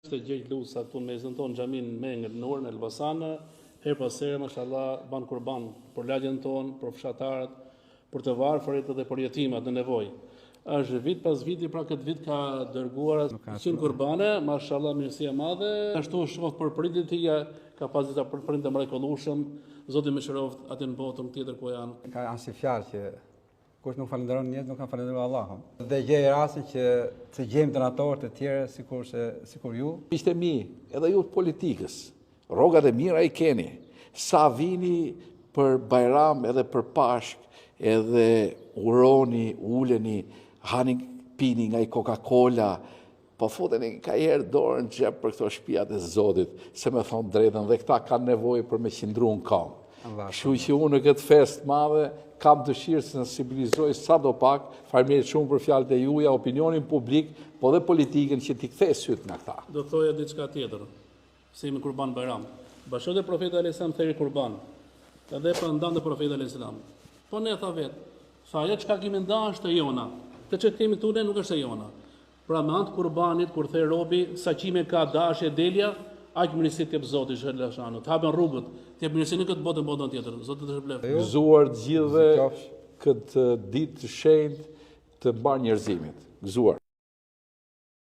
Të gjejt lusa këtu në mezën tonë, xhamin Mengër, në orën e Elbasanë, her pas here, mashallah, ban kurban për lagjen tonë, për fshatarët, për të varfërit dhe për jetimat në nevojë. Është vit pas viti, pra këtë vit ka dërguar 100 kurbane, mashallah, mirësia madhe. Ashtu shoh për prindit e tij, ka pas disa prind të mrekullueshëm, Zoti më shëroft atë në botën tjetër ku janë. Ka asnjë fjalë që kush nuk falenderon njerëz nuk kanë falendëruar Allahun. Dhe gjej rastin që të gjejmë donatorë të tjerë sikur ju. Miqtë mi, edhe ju të politikës, rrogat e mira i keni. Sa vini për Bajram edhe për Pashk, edhe uroni, uleni, hani pini nga i Coca-Cola, po futeni ka herë dorën në xhep për këto shtëpiat e Zotit, se me thonë drejtën, dhe këta kanë nevojë për me qëndru në kam. Kështu që unë në këtë fest madhe kam dëshirë se sensibilizoj sa do pak, farmirit shumë për fjalët e juja, opinionin publik, po dhe politikën që t'i kthej syt nga këta. Do thoja diçka tjetër, si me Kurban Bajram. Bashkët e Profetit alayhis salam theri kurban, edhe për ndan të Profetit alayhis salam. Po ne tha vet, sa ajo çka kemi ndan është e jona. Të që kemi tunë nuk është e jona. Pra me anë të kurbanit, kur the robi, sa qime ka dashje delja, aq mirësi t'jep Zoti xhallahu të hapen rrugët, t'jep mirësinë këtë botën tjetër. Zoti të shpëlef. Gëzuar të gjithëve këtë ditë të shenjtë të mbar njerëzimit. Gëzuar.